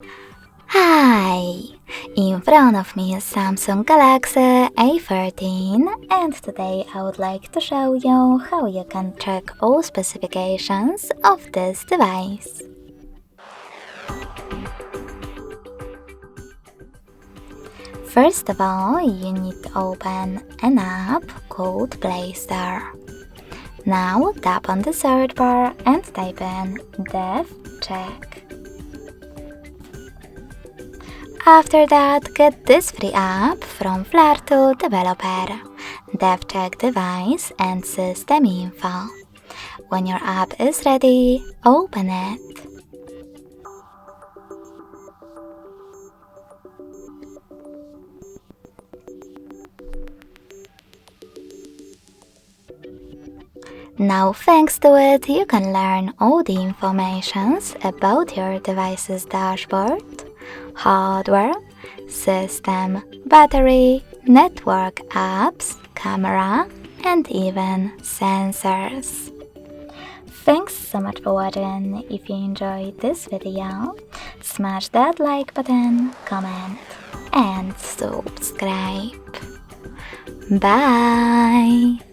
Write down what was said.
Hi! In front of me is Samsung Galaxy A14 and today I would like to show you how you can check all specifications of this device. First of all, you need to open an app called Play Store. Now tap on the search bar and type in DevCheck. After that, get this free app from Flare2 developer, DevCheck device and system info. When your app is ready, open it. Now thanks to it, you can learn all the informations about your device's dashboard, hardware, system, battery, network apps, camera, and even sensors. Thanks so much for watching. If you enjoyed this video, smash that like button, comment, and subscribe. Bye!